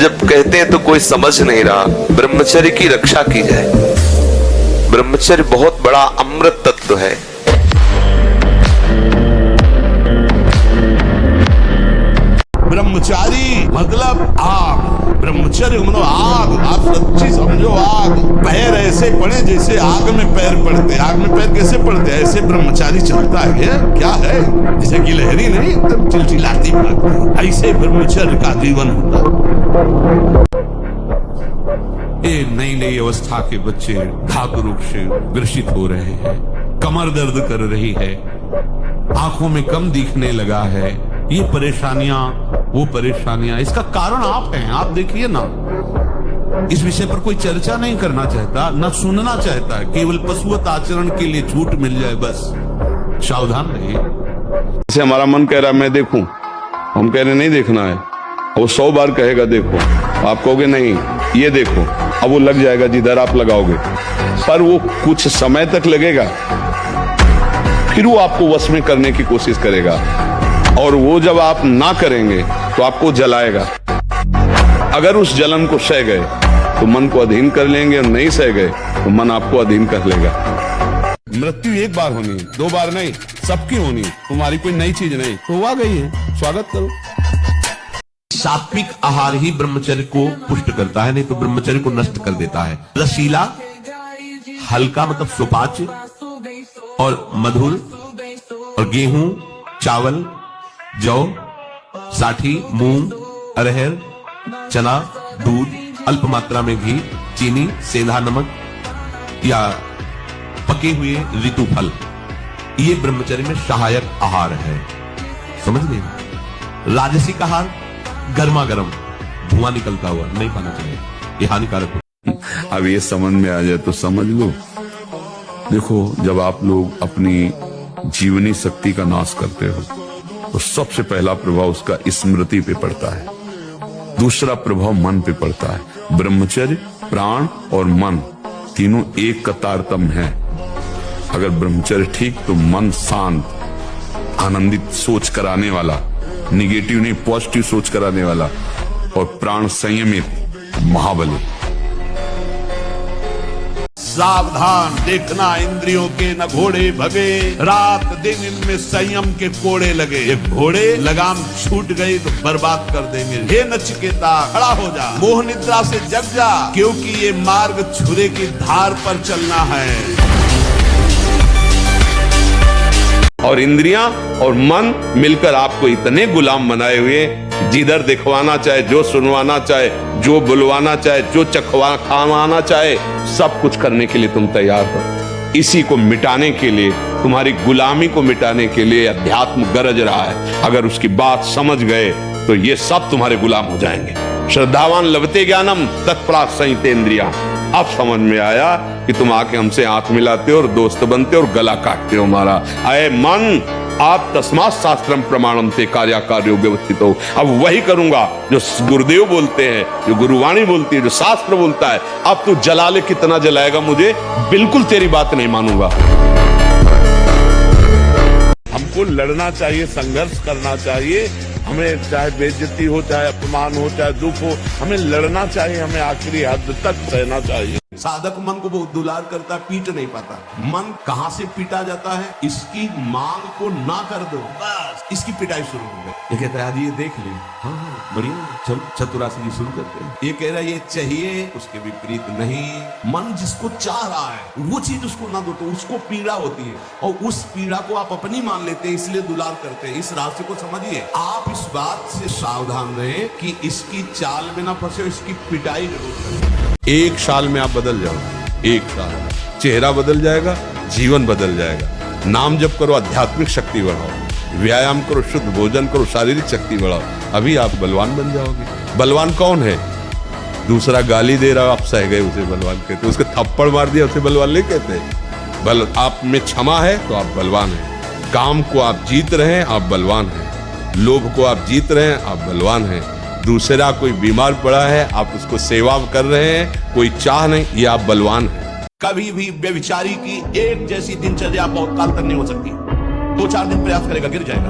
जब कहते हैं तो कोई समझ नहीं रहा, ब्रह्मचर्य की रक्षा की जाए। ब्रह्मचर्य बहुत बड़ा अमृत तत्व है। ब्रह्मचारी मतलब आग, ब्रह्मचर्य मतलब आग। आप सच्ची समझो आग। पैर ऐसे पड़े जैसे आग में पैर पड़ते। आग में पैर कैसे पड़ते? ऐसे ब्रह्मचारी चलता है। क्या है? जैसे गिलहरी नहीं एकदम चिलचिलाती भागती, ऐसे ब्रह्मचर्य का जीवन होता है। ये नई नई अवस्था के बच्चे धातु रोग से ग्रसित हो रहे हैं, कमर दर्द कर रही है, आंखों में कम दिखने लगा है, ये परेशानियां वो परेशानियां। इसका कारण आप हैं। आप देखिए ना, इस विषय पर कोई चर्चा नहीं करना चाहता, ना सुनना चाहता है। केवल पशुवत आचरण के लिए छूट मिल जाए बस। सावधान रहिए। जैसे हमारा मन कह रहा है मैं देखूं, हम कह रहे नहीं देखना है। वो 100 बार कहेगा देखो, आप कहोगे नहीं ये देखो, अब वो लग जाएगा जिधर आप लगाओगे, पर वो कुछ समय तक लगेगा, फिर वो आपको वश में करने की कोशिश करेगा, और वो जब आप ना करेंगे तो आपको जलाएगा। अगर उस जलन को सह गए तो मन को अधीन कर लेंगे, और नहीं सह गए तो मन आपको अधीन कर लेगा। मृत्यु एक बार होनी, 2 बार नहीं, सबकी होनी। तुम्हारी कोई नई चीज नहीं, तो आ गई है, स्वागत करो। सात्विक आहार ही ब्रह्मचर्य को पुष्ट करता है, नहीं तो ब्रह्मचर्य को नष्ट कर देता है। रसीला, हल्का मतलब सुपाच्य और मधुर, और गेहूं, चावल, जौ, साठी, मूंग, अरहर, चना, दूध, अल्प मात्रा में घी, चीनी, सेंधा नमक या पके हुए ऋतु फल, ये ब्रह्मचर्य में सहायक आहार है। समझ गए? राजसिक आहार गर्मा गर्म धुआं निकलता हुआ नहीं खाना चाहिए, ये हानिकारक होता है। अब ये समझ में आ जाए तो समझ लो। देखो, जब आप लोग अपनी जीवनी शक्ति का नाश करते हो तो सबसे पहला प्रभाव उसका स्मृति पे पड़ता है, दूसरा प्रभाव मन पे पड़ता है। ब्रह्मचर्य, प्राण और मन तीनों एक का तारतम्य है। अगर ब्रह्मचर्य ठीक तो मन शांत, आनंदित, सोच कराने वाला, निगेटिव नहीं पॉजिटिव सोच कराने वाला, और प्राण संयमित, महाबली। सावधान देखना, इंद्रियों के न घोड़े भगे, रात दिन इनमें संयम के कोड़े लगे। ये घोड़े लगाम छूट गई तो बर्बाद कर देंगे। हे नचिकेता, खड़ा हो जा, मोह निद्रा से जग जा, क्योंकि ये मार्ग छुरे की धार पर चलना है। और इंद्रियां और मन मिलकर आपको इतने गुलाम बनाए हुए, जिधर दिखवाना चाहे, जो सुनवाना चाहे, जो बुलवाना चाहे, जो खावाना चाहे, सब कुछ करने के लिए तुम तैयार हो। इसी को मिटाने के लिए, तुम्हारी गुलामी को मिटाने के लिए अध्यात्म गरज रहा है। अगर उसकी बात समझ गए तो ये सब तुम्हारे गुलाम हो जाएंगे। श्रद्धावान लभते ज्ञानम तत्परात् संयतेन्द्रियाः। अब समझ में आया कि तुम आके हमसे आंख मिलाते हो और दोस्त बनते हो और गला काटते हो हमारा। अये मन, आप तस्मात् शास्त्रम प्रमाणम ते कार्याकार्यो व्यवस्थित हो। अब वही करूंगा जो गुरुदेव बोलते हैं, जो गुरुवाणी बोलती है, जो शास्त्र बोलता है। अब तू जला ले, कितना जलाएगा मुझे, बिल्कुल तेरी बात नहीं मानूंगा। हमको लड़ना चाहिए, संघर्ष करना चाहिए। हमें चाहे बेइज्जती हो, चाहे अपमान हो, चाहे दुख हो, हमें लड़ना चाहिए, हमें आखिरी हद तक सहना चाहिए। साधक मन को बहुत दुलार करता, पीट नहीं पाता। मन कहां से पीटा जाता है? इसकी मांग को ना कर दो, बस इसकी पिटाई शुरू हो गई। ये कहता है ये देख ले, हाँ बढ़िया, चल चतुरासी जी शुरू करते हैं। ये कह रहा है ये चाहिए, उसके विपरीत नहीं। मन जिसको चाह रहा है वो चीज उसको ना दो तो उसको पीड़ा होती है, और उस पीड़ा को आप अपनी मान लेते हैं, इसलिए दुलार करते हैं। इस रास्ते को समझिए। आप इस बात से सावधान रहे कि इसकी चाल में ना फंसे, इसकी पिटाई जरूर करें। 1 साल में आप बदल जाओगे। 1 साल, चेहरा बदल जाएगा, जीवन बदल जाएगा। नाम जप करो, आध्यात्मिक शक्ति बढ़ाओ, व्यायाम करो, शुद्ध भोजन करो, शारीरिक शक्ति बढ़ाओ, अभी आप बलवान बन जाओगे। बलवान कौन है? दूसरा गाली दे रहा, आप सह गए, उसे बलवान कहते। उसके थप्पड़ मार दिया, उसे बलवान नहीं कहते। बल आप में क्षमा है तो आप बलवान हैं। काम को आप जीत रहे हैं, आप बलवान हैं। लोभ को आप जीत रहे हैं, आप बलवान हैं। दूसरा कोई बीमार पड़ा है, आप उसको सेवा कर रहे हैं, कोई चाह नहीं, ये आप बलवान हैं। कभी भी व्यभिचारी की एक जैसी दिनचर्या बहुत काल तक नहीं हो सकती। 2-4 दिन प्रयास करेगा, गिर जाएगा।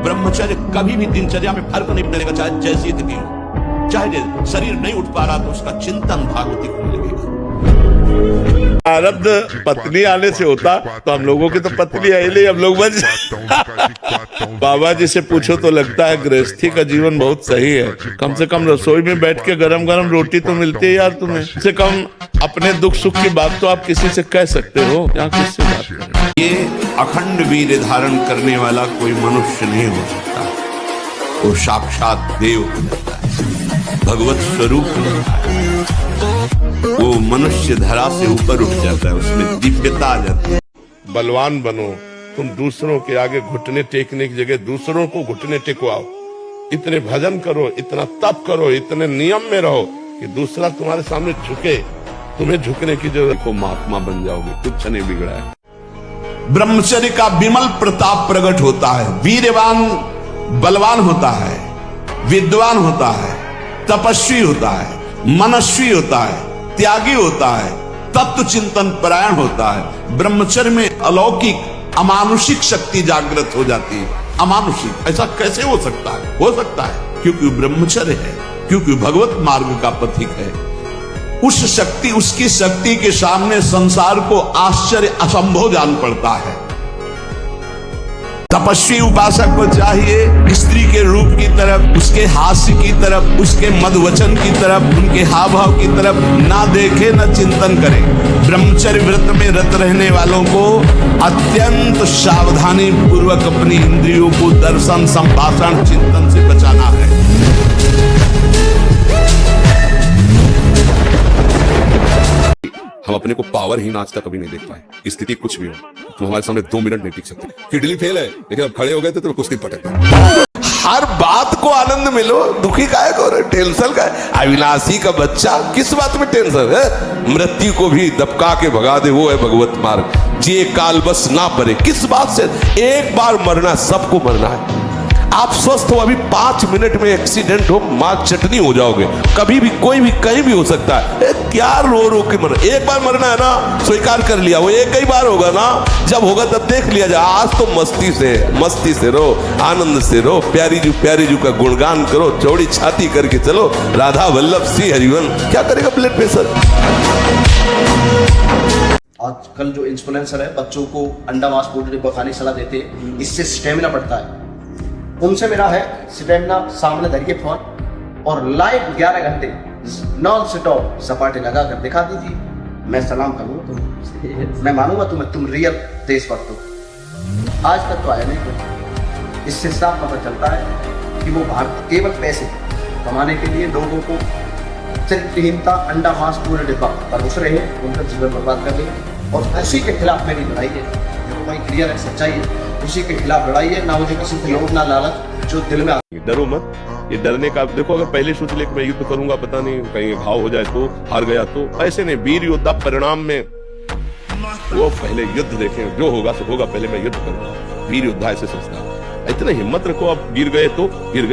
ब्रह्मचर्य कभी भी दिनचर्या में फर्क नहीं पड़ेगा, चाहे जैसी स्थिति हो, चाहे है शरीर नहीं उठ पा रहा तो उसका चिंतन भागवती होने लगेगा। प्रारब्ध पत्नी आने से होता तो हम लोगों की तो पत्नी आई नहीं, हम लोग बच बाबा जी से पूछो तो लगता है गृहस्थी का जीवन बहुत सही है। कम से कम रसोई में बैठ के गरम गरम रोटी तो मिलती है यार तुम्हें। कम से कम अपने दुख सुख की बात तो आप किसी से कह सकते हो, या किससे बात करें। ये अखंड वीर्य धारण करने वाला कोई मनुष्य नहीं हो सकता, वो साक्षात देव हो जाता है, भगवत स्वरूप हो जाता है, वो मनुष्य धरा से ऊपर उठ जाता है, उसमें दिव्यता आ जाती है। बलवान बनो, तुम दूसरों के आगे घुटने टेकने की जगह दूसरों को घुटने टेकवाओ। इतने भजन करो, इतना तप करो, इतने नियम में रहो कि दूसरा तुम्हारे सामने झुके, तुम्हें झुकने की जरूरत को महात्मा बन जाओगे, कुछ नहीं बिगड़ा है। ब्रह्मचर्य का विमल प्रताप प्रकट होता है, वीरवान बलवान होता है, विद्वान होता है, तपस्वी होता है, मनस्वी होता है, त्यागी होता है, तत्व चिंतन परायण होता है। ब्रह्मचर्य में अलौकिक अमानुषिक शक्ति जागृत हो जाती है। अमानुषिक ऐसा कैसे हो सकता है? हो सकता है क्योंकि ब्रह्मचर्य है, क्योंकि भगवत मार्ग का पथिक है। उस शक्ति, उसकी शक्ति के सामने संसार को आश्चर्य असंभव जान पड़ता है। तपस्वी उपासक को चाहिए स्त्री के रूप की तरफ, उसके हास्य की तरफ, उसके मधुवचन की तरफ, उनके हाव भाव की तरफ ना देखे न चिंतन करे। ब्रह्मचर्य व्रत में रत रहने वालों को अत्यंत सावधानी पूर्वक अपनी इंद्रियों को दर्शन, संभाषण, चिंतन से बचाना है। हम अपने को पावरहीन आज तक कभी नहीं देख पाए। स्थिति कुछ भी हो, तुम हमारे सामने 2 मिनट नहीं टिक सकते। किडनी फेल है लेकिन अब खड़े हो गए तो कुश्ती पटक। हर बात को आनंद मिलो, दुखी काहे को, टेंशन का है? अविनाशी का बच्चा, किस बात में टेंशन है? मृत्यु को भी दबका के भगा दे, वो है भगवत मार्ग। जे काल बस ना परे, किस बात से? एक बार मरना, सबको मरना है। आप स्वस्थ हो, अभी 5 मिनट में एक्सीडेंट हो, मां चटनी हो जाओगे। कभी भी कोई भी कहीं भी हो सकता है। क्या रो रो के मरना? एक बार मरना है ना, स्वीकार कर लिया, वो एक ही बार होगा ना। जब होगा तब देख लिया जाए। आज तो मस्ती से रो, आनंद से रो, प्यारी जू का गुणगान करो, चौड़ी छाती करके चलो, राधा वल्लभ श्री हरिवन। क्या करेगा ब्लड प्रेशर? आजकल जो इन्फ्लुएंसर है बच्चों को अंडा मांस पोल्ट्री खाने की सलाह देते हैं, इससे स्टेमिना बढ़ता है। उनसे मेरा है स्टेमिना सामने धर के फोन और लाइव 11 घंटे नॉन स्टॉप सपाटे लगा कर दिखा दीजिए, मैं सलाम करूंगा तुम, मैं मानूंगा तुम रियल देशभक्त हो। आज तक तो आया नहीं कोई। इससे साफ पता चलता है कि वो भारत केवल पैसे कमाने के लिए लोगों को चरित्रहीनता, अंडा मांस पूरे डिब्बा पर घुस रहे हैं, उनका जीवन बर्बाद कर रहे हैं। और उसी के खिलाफ मेरी लड़ाई है, जो भाई क्लियर है, सच्चाई है, उसी के खिलाफ लड़ाई है। ना मुझे किसी से लोभ ना लालच, जो दिल में डरो मत। ये डरने का, देखो अगर पहले सोच ले कि मैं युद्ध करूंगा, पता नहीं कहीं घाव हो जाए तो, हार गया तो, ऐसे नहीं। वीर योद्धा परिणाम में वो पहले युद्ध देखें, जो होगा सो होगा, पहले मैं युद्ध करूंगा। वीर योद्धा ऐसे सोचता है। इतना हिम्मत रखो। आप गिर गए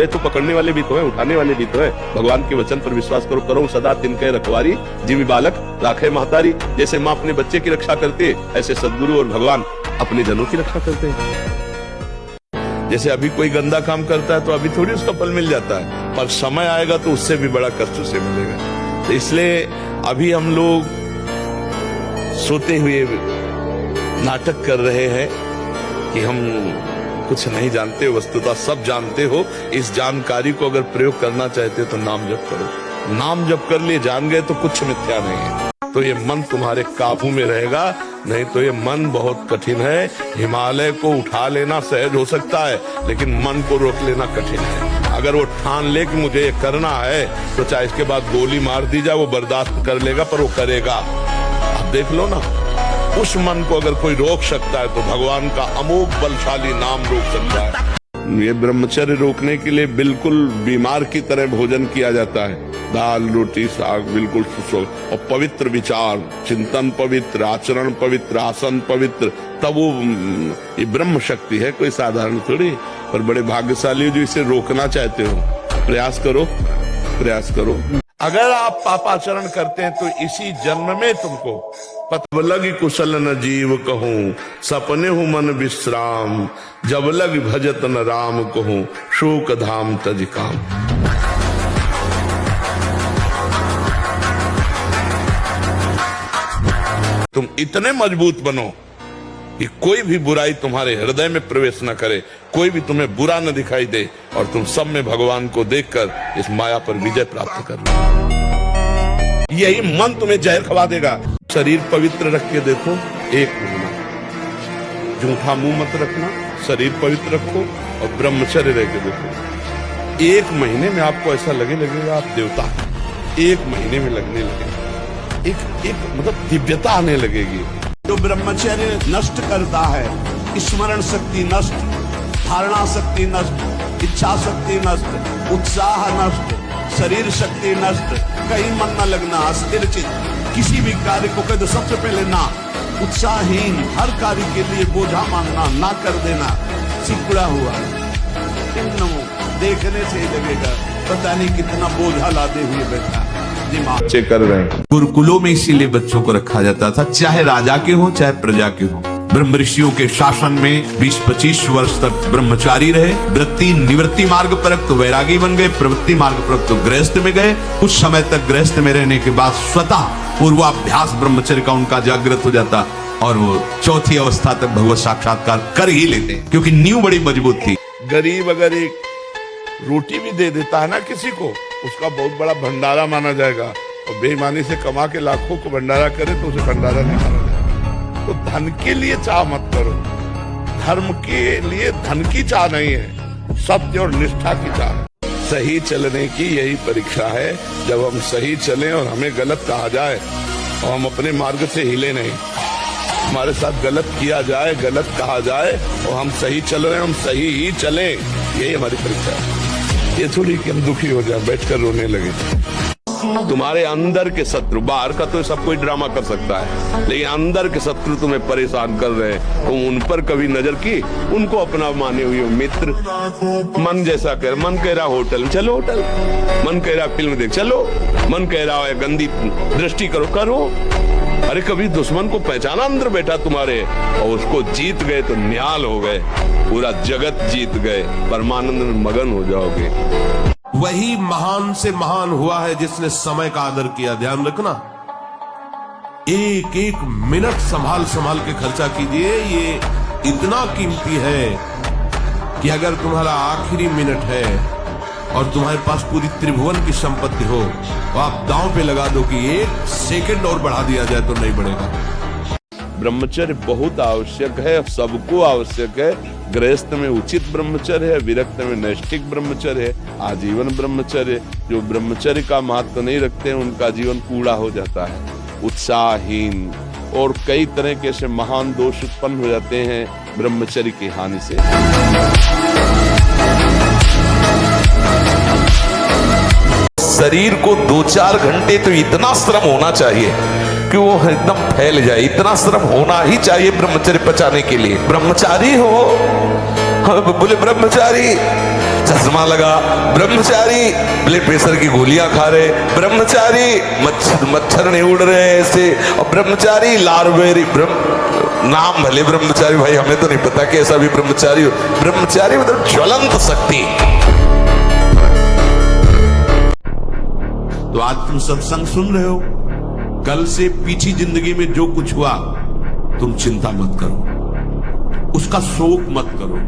तो पकड़ने वाले भी तो है, उठाने वाले भी तो है। भगवान के वचन पर विश्वास करो सदा तिनके रखवारी, जिमी बालक राखे महतारी। जैसे माँ अपने बच्चे की रक्षा करते, ऐसे सदगुरु और भगवान अपने जनों की रक्षा करते हैं। जैसे अभी कोई गंदा काम करता है तो अभी थोड़ी उसका फल मिल जाता है, पर समय आएगा तो उससे भी बड़ा कष्ट उसे मिलेगा। तो इसलिए अभी हम लोग सोते हुए नाटक कर रहे हैं कि हम कुछ नहीं जानते, वस्तुतः सब जानते हो। इस जानकारी को अगर प्रयोग करना चाहते हो तो नाम जप करो। नाम जप कर लिए जान गए तो कुछ मिथ्या नहीं है। तो ये मन तुम्हारे काबू में रहेगा, नहीं तो ये मन बहुत कठिन है। हिमालय को उठा लेना सहज हो सकता है, लेकिन मन को रोक लेना कठिन है। अगर वो ठान ले कि मुझे ये करना है तो चाहे इसके बाद गोली मार दी जाए, वो बर्दाश्त कर लेगा, पर वो करेगा। अब देख लो ना, उस मन को अगर कोई रोक सकता है तो भगवान का अमोघ बलशाली नाम रोक सकता है। ये ब्रह्मचर्य रोकने के लिए बिल्कुल बीमार की तरह भोजन किया जाता है। दाल रोटी साग बिल्कुल और पवित्र विचार, चिंतन पवित्र, आचरण पवित्र, आसन पवित्र, तब वो ये ब्रह्म शक्ति है, कोई साधारण थोड़ी। पर बड़े भाग्यशाली जो इसे रोकना चाहते हो, प्रयास करो। अगर आप पापाचरण करते हैं तो इसी जन्म में तुमको पतव लगी कुशल न जीव कहूं, सपने हूं मन विश्राम, जब लग भजत न राम कहूं, शोक धाम तज काम। इतने मजबूत बनो कि कोई भी बुराई तुम्हारे हृदय में प्रवेश न करे, कोई भी तुम्हें बुरा न दिखाई दे, और तुम सब में भगवान को देखकर इस माया पर विजय प्राप्त कर लो। यही मन तुम्हें जहर खवा देगा। शरीर पवित्र रख के देखो, 1 महीना जूठा मुंह मत रखना, शरीर पवित्र रखो और ब्रह्मचर्य रह के देखो। 1 महीने में आपको ऐसा लगेगा आप देवता हैं। 1 महीने में लगने लगेगा, एक मतलब दिव्यता आने लगेगी। जो ब्रह्मचर्य नष्ट करता है, स्मरण शक्ति नष्ट, धारणा शक्ति नष्ट, इच्छा शक्ति नष्ट, उत्साह नष्ट, शरीर शक्ति नष्ट, कहीं मन न लगना, अस्थिर चित्त, किसी भी कार्य को कह दो सबसे पहले ना, उत्साहहीन, हर कार्य के लिए बोझा मानना, ना कर देना, सिकुड़ा हुआ, देखने से ही लगेगा पता नहीं कितना बोझा लादे हुए बैठा दिमाग। बच्चे कर रहे हैं। गुरुकुलों में इसीलिए बच्चों को रखा जाता था, चाहे राजा के हो चाहे प्रजा के हो। ब्रह्म ऋषियों के शासन में 20-25 वर्ष तक ब्रह्मचारी रहे। वृत्ति निवृत्ति मार्ग पर तो वैरागी बन गए, प्रवृत्ति मार्ग पर तो गृहस्थ में गए। कुछ समय तक गृहस्थ में रहने के बाद स्वतः पूर्वाभ्यास ब्रह्मचर्य का उनका जागृत हो जाता और वो चौथी अवस्था तक भगवत साक्षात्कार कर ही लेते, क्योंकि नींव बड़ी मजबूत थी। गरीब अगर एक रोटी भी दे देता है ना किसी को, उसका बहुत बड़ा भंडारा माना जाएगा, और बेईमानी से कमा के लाखों को भंडारा करे तो उसे भंडारा नहीं माना जाएगा। तो धन के लिए चाह मत करो, धर्म के लिए धन की चाह नहीं है, सत्य और निष्ठा की चाह है। सही चलने की यही परीक्षा है। जब हम सही चलें और हमें गलत कहा जाए और हम अपने मार्ग से हिले नहीं, हमारे साथ गलत किया जाए, गलत कहा जाए और हम सही चल रहे हैं, हम सही ही चलें, यही हमारी परीक्षा है। ये थोड़ी कि हम दुखी हो जाए, बैठकर रोने लगे। तुम्हारे अंदर के शत्रु, बाहर का तो सब कोई ड्रामा कर सकता है, लेकिन अंदर के शत्रु तुम्हें परेशान कर रहे हैं, तुम उन पर कभी नजर की, उनको अपना माने हुए मित्र। मन जैसा कह, मन कह रहा होटल चलो, होटल, मन कह रहा फिल्म देख चलो, मन कह रहा है गंदी दृष्टि करो, करो। अरे कभी दुश्मन को पहचाना अंदर बैठा तुम्हारे, और उसको जीत गए तो निहाल हो गए, पूरा जगत जीत गए, परमानंद में मगन हो जाओगे। वही महान से महान हुआ है जिसने समय का आदर किया। ध्यान रखना, एक एक मिनट संभाल संभाल के खर्चा कीजिए। ये इतना कीमती है कि अगर तुम्हारा आखिरी मिनट है और तुम्हारे पास पूरी त्रिभुवन की संपत्ति हो, तो आप दांव पे लगा दो कि 1 सेकंड और बढ़ा दिया जाए तो नहीं बढ़ेगा। ब्रह्मचर्य बहुत आवश्यक है, सबको आवश्यक है। गृहस्थ में उचित ब्रह्मचर्य है, विरक्त में नैष्ठिक ब्रह्मचर्य है, आजीवन ब्रह्मचर्य। जो ब्रह्मचर्य का महत्व नहीं रखते हैं उनका जीवन कूड़ा हो जाता है, उत्साहहीन, और कई तरह के ऐसे महान दोष उत्पन्न हो जाते हैं ब्रह्मचर्य की हानि से। शरीर को 2-4 घंटे तो इतना श्रम होना चाहिए कि वो एकदम फैल जाए, इतना श्रम होना ही चाहिए ब्रह्मचर्य पचाने के लिए। ब्रह्मचारी हो, बोले ब्रह्मचारी चश्मा लगा, ब्रह्मचारी ब्लड प्रेशर की गोलियां खा रहे, ब्रह्मचारी मच्छर नहीं उड़ रहे ऐसे, और ब्रह्मचारी लारवेरी नाम भले ब्रह्मचारी, भाई हमें तो नहीं पता कि ऐसा भी ब्रह्मचारी हो। ब्रह्मचारी मतलब ज्वलंत शक्ति। तो आज तुम सत्संग सुन रहे हो, कल से पीछी जिंदगी में जो कुछ हुआ तुम चिंता मत करो, उसका शोक मत करो।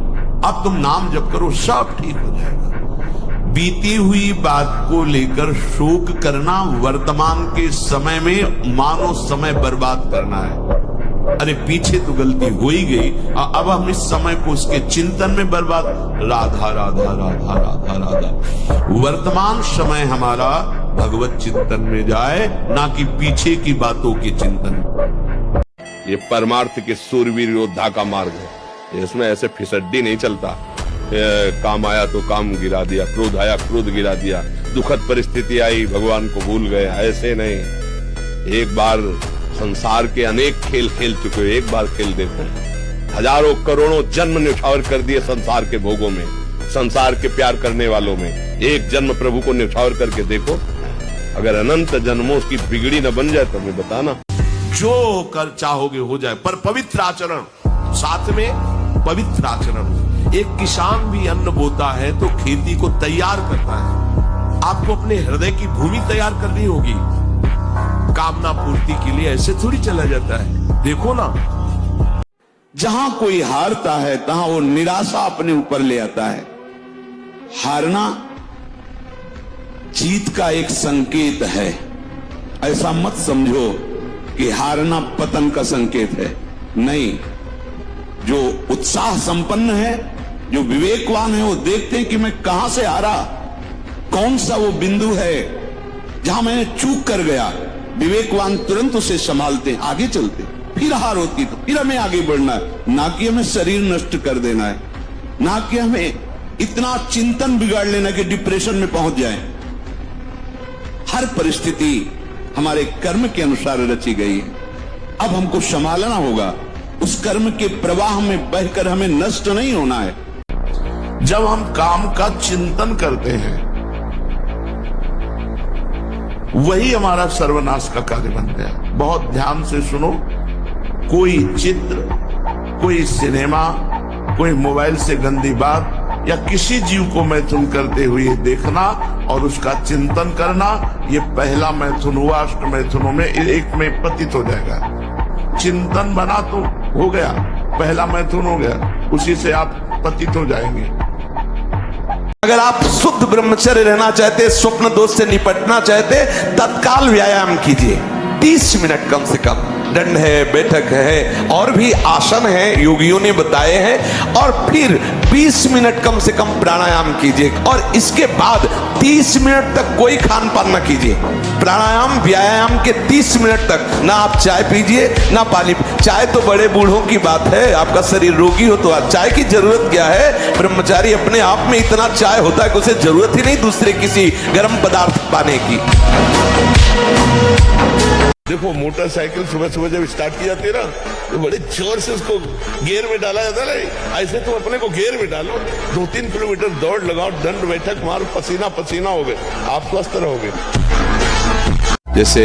अब तुम नाम जप करो, सब ठीक हो जाएगा। बीती हुई बात को लेकर शोक करना वर्तमान के समय में मानो समय बर्बाद करना है। अरे पीछे तो गलती हो ही गई, अब हम इस समय को उसके चिंतन में बर्बाद। राधा राधा राधा राधा राधा। वर्तमान समय हमारा भगवत चिंतन में जाए, ना कि पीछे की बातों के चिंतन। ये परमार्थ के सूरवीर योद्धा का मार्ग है, इसमें ऐसे फिसड्डी नहीं चलता। काम आया तो काम गिरा दिया, क्रोध आया क्रोध गिरा दिया, दुखद परिस्थिति आई भगवान को भूल गए, ऐसे नहीं। एक बार संसार के अनेक खेल खेल चुके हो, एक बार खेल देखो। हजारों करोड़ों जन्म न्यौछावर कर दिए संसार के भोगों में, संसार के प्यार करने वालों में। एक जन्म प्रभु को न्यौछावर करके देखो, अगर अनंत जन्मों की बिगड़ी न बन जाए तो हमें बताना। जो कर चाहोगे हो जाए, पर पवित्र आचरण, साथ में पवित्र आचरण। एक किसान भी अन्न बोता है तो खेती को तैयार करता है। आपको अपने हृदय की भूमि तैयार करनी होगी। कामना पूर्ति के लिए ऐसे थोड़ी चला जाता है। देखो ना, जहां कोई हारता है तहां वो निराशा अपने ऊपर ले आता है। हारना जीत का एक संकेत है। ऐसा मत समझो कि हारना पतन का संकेत है। नहीं, जो उत्साह संपन्न है, जो विवेकवान है, वो देखते हैं कि मैं कहां से हारा, कौन सा वो बिंदु है जहां मैंने चूक कर गया। विवेकवान तुरंत उसे संभालते हैं, आगे चलते। फिर हार होती तो फिर हमें आगे बढ़ना है, ना कि हमें शरीर नष्ट कर देना है, ना कि हमें इतना चिंतन बिगाड़ लेना कि डिप्रेशन में पहुंच जाए। हर परिस्थिति हमारे कर्म के अनुसार रची गई है। अब हमको संभालना होगा, उस कर्म के प्रवाह में बहकर हमें नष्ट नहीं होना है। जब हम काम का चिंतन करते हैं, वही हमारा सर्वनाश का कार्य बन गया। बहुत ध्यान से सुनो, कोई चित्र, कोई सिनेमा, कोई मोबाइल से गंदी बात या किसी जीव को मैथुन करते हुए देखना और उसका चिंतन करना, ये पहला मैथुन हुआ। अष्ट मैथुनों में एक में पतित हो जाएगा। चिंतन बना तो हो गया, पहला मैथुन हो गया, उसी से आप पतित हो जाएंगे। अगर आप शुद्ध ब्रह्मचर्य रहना चाहते, स्वप्न दोष से निपटना चाहते, तत्काल व्यायाम कीजिए। 30 मिनट कम से कम। दंड है, बैठक है, और भी आसन है, योगियों ने बताए हैं। और फिर 20 मिनट कम से कम प्राणायाम कीजिए। और इसके बाद 30 मिनट तक कोई खान पान ना कीजिए। प्राणायाम व्यायाम के 30 मिनट तक ना आप चाय पीजिए ना पानी। चाय तो बड़े बूढ़ों की बात है, आपका शरीर रोगी हो तो चाय की जरूरत क्या है। ब्रह्मचारी अपने आप में इतना चाय होता है कि उसे जरूरत ही नहीं दूसरे किसी गर्म पदार्थ पाने की। देखो, मोटरसाइकिल सुबह सुबह जब स्टार्ट की जाती है ना, तो बड़े जोर से उसको गियर में डाला जाता है। ऐसे तुम अपने को गियर में डालो, 2-3 किलोमीटर दौड़ लगाओ, दंड बैठक मारो, पसीना पसीना हो गए, आप स्वस्थ रहोगे। जैसे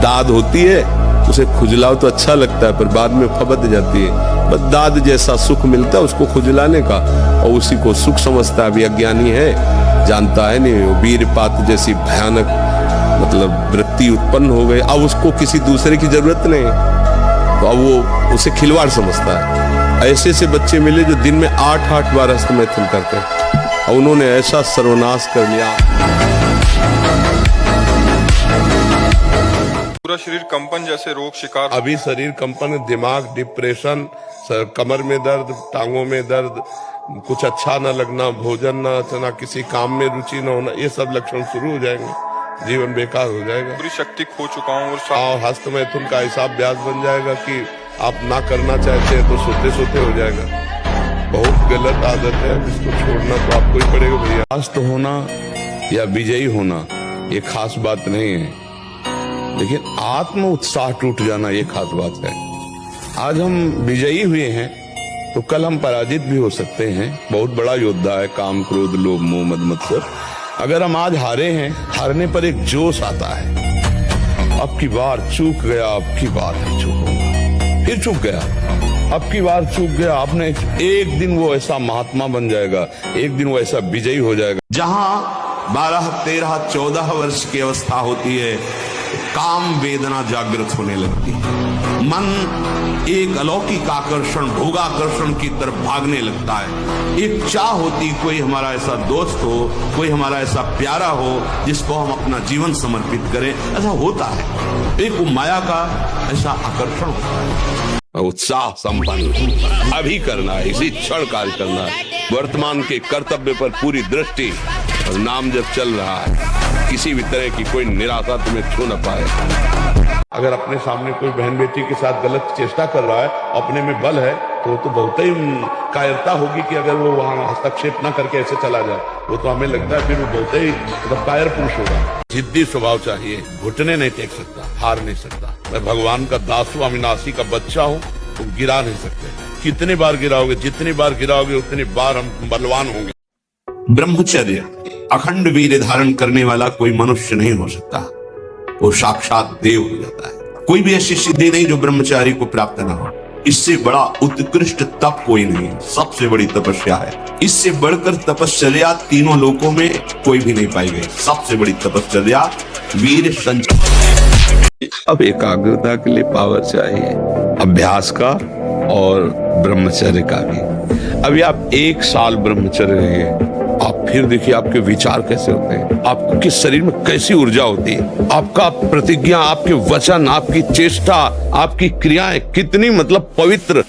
दाद होती है, उसे खुजलाओ तो अच्छा लगता है, पर बाद में फबद जाती है। बस दाद जैसा सुख मिलता है उसको खुजलाने का, और उसी को सुख समझता है। अभी अज्ञानी है, जानता है नहीं। वीरपात जैसी भयानक मतलब वृत्ति उत्पन्न हो गई। अब उसको किसी दूसरे की जरूरत नहीं, तो अब वो उसे खिलवाड़ समझता है। ऐसे से बच्चे मिले जो दिन में 8-8 बार हस्तमैथुन करते हैं, और उन्होंने ऐसा सर्वनाश कर लिया। पूरा शरीर कंपन जैसे रोग शिकार। अभी शरीर कंपन, दिमाग, डिप्रेशन, कमर में दर्द, टांगों में दर्द, कुछ अच्छा न लगना, भोजन न अच्छा, किसी काम में रुचि न होना, ये सब लक्षण शुरू हो जाएंगे। जीवन बेकार हो जाएगा। पूरी शक्ति खो चुका हूँ। और हस्तमैथुन का ऐसा अभ्यास बन जाएगा कि आप ना करना चाहते हैं तो सोते सोते हो जाएगा। बहुत गलत आदत है, इसको छोड़ना तो आपको ही पड़ेगा भैया। स्वस्थ होना या विजयी होना ये खास बात नहीं है, लेकिन आत्म उत्साह टूट जाना ये खास बात है। आज हम विजयी हुए हैं तो कल हम पराजित भी हो सकते हैं। बहुत बड़ा योद्धा है काम, क्रोध, लोभ, मोह, मद, मत्सर। अगर हम आज हारे हैं, हारने पर एक जोश आता है। अब की बार चूक गया, अब की बार नहीं चूकूंगा, फिर चूक गया, अब की बार चूक गया। आपने एक दिन वो ऐसा महात्मा बन जाएगा, एक दिन वो ऐसा विजयी हो जाएगा। जहां 12, 13, 14 वर्ष की अवस्था होती है, काम वेदना जागृत होने लगती है। मन एक अलौकिक आकर्षण, भोगाकर्षण की तरफ भागने लगता है। एक चाह होती, कोई हमारा ऐसा दोस्त हो, कोई हमारा ऐसा प्यारा हो जिसको हम अपना जीवन समर्पित करें। ऐसा होता है, एक माया का ऐसा आकर्षण होता है। उत्साह संपन्न अभी करना है, इसी क्षण कार्य करना है। वर्तमान के कर्तव्य पर पूरी दृष्टि, और नाम जब चल रहा है, किसी भी तरह की कोई निराशा तुम्हें छू न पाए। अगर अपने सामने कोई बहन बेटी के साथ गलत चेष्टा कर रहा है, अपने में बल है, तो बहुत ही कायरता होगी कि अगर वो वहां हस्तक्षेप न करके ऐसे चला जाए। वो तो हमें लगता है फिर वो बहुत ही मतलब कायर पुरुष होगा। जिद्दी स्वभाव चाहिए, घुटने नहीं टेक सकता, हार नहीं सकता। मैं भगवान का दास हूं, अविनाशी का बच्चा हूं, तो गिरा नहीं सकते। कितनी बार गिराओगे, जितनी बार गिराओगे उतनी बार हम बलवान होंगे। ब्रह्मचर्य अखंड वीर्य धारण करने वाला कोई मनुष्य नहीं हो सकता, वो साक्षात देव हो जाता है। कोई भी ऐसी सिद्धि नहीं जो ब्रह्मचारी को प्राप्त न हो। इससे बड़ा उत्कृष्ट तप कोई नहीं, सबसे बड़ी तपस्या है। इससे बढ़कर तपस्या तीनों लोकों में कोई भी नहीं पाई गई। सबसे बड़ी तपस्या वीर संचय। अब एकाग्रता के लिए पावर चाहिए, अभ्यास का और ब्रह्मचर्य का भी। अभी आप 1 साल ब्रह्मचर्य रहिए, आप फिर देखिए आपके विचार कैसे होते हैं, आपके शरीर में कैसी ऊर्जा होती है, आपका प्रतिज्ञा, आपके वचन, आपकी चेष्टा, आपकी क्रियाएं कितनी मतलब पवित्र।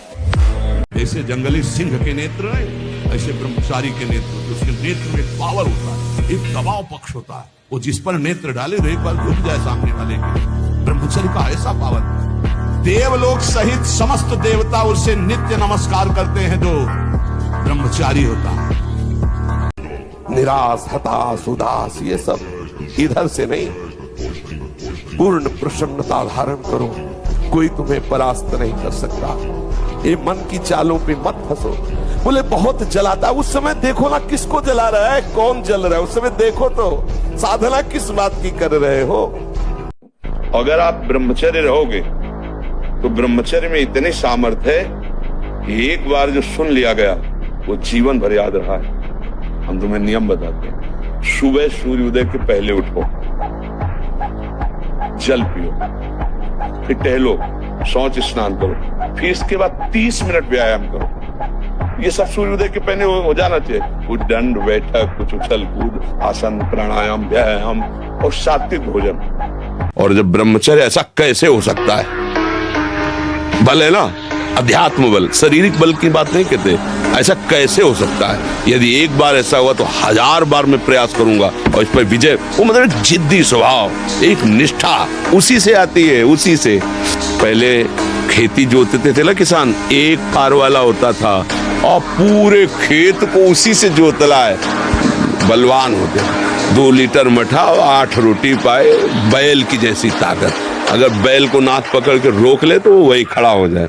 ऐसे जंगली सिंह के नेत्र नहीं, ऐसे ब्रह्मचारी के नेत्र, उसके नेत्र में पावर होता है, एक दबाव पक्ष होता है, वो जिस पर नेत्र डाले तो एक बार रुक जाए सामने वाले के। ब्रह्मचर्य का ऐसा पावर, देवलोक सहित समस्त देवता उससे नित्य नमस्कार करते हैं जो ब्रह्मचारी होता है। निराश, हताश, उदास, ये सब इधर से नहीं, पूर्ण प्रसन्नता धारण करो, कोई तुम्हें परास्त नहीं कर सकता। ये मन की चालों पे मत फंसो। बोले बहुत जलाता, उस समय देखो ना किसको जला रहा है, कौन जल रहा है, उस समय देखो तो साधना किस बात की कर रहे हो। अगर आप ब्रह्मचर्य रहोगे तो ब्रह्मचर्य में इतनी सामर्थ्य है कि एक बार जो सुन लिया गया वो जीवन भर याद रहा है। हम तुम्हें नियम बताते हैं, सुबह सूर्योदय के पहले उठो, जल पियो, फिर टहलो, शौच स्नान करो, फिर इसके बाद 30 मिनट व्यायाम करो। ये सब सूर्योदय के पहले हो जाना चाहिए। कुछ दंड बैठक, कुछ उछल कूद, आसन, प्राणायाम, व्यायाम और सात्विक भोजन। और जब ब्रह्मचर्य, ऐसा कैसे हो सकता है? बल है ना, अध्यात्म बल, शारीरिक बल की बात नहीं कहते। ऐसा कैसे हो सकता है? यदि एक बार ऐसा हुआ तो 1000 बार मैं प्रयास करूंगा और इस पर विजय। वो मतलब एक जिद्दी स्वभाव, एक निष्ठा उसी से आती है, उसी से। पहले खेती जोतते थे ना किसान, एक पार वाला होता था और पूरे खेत को उसी से जोतला है, बलवान होते। 2 लीटर मठा और 8 रोटी पाए, बैल की जैसी ताकत। अगर बैल को नाक पकड़ के रोक ले तो वो वही खड़ा हो जाए।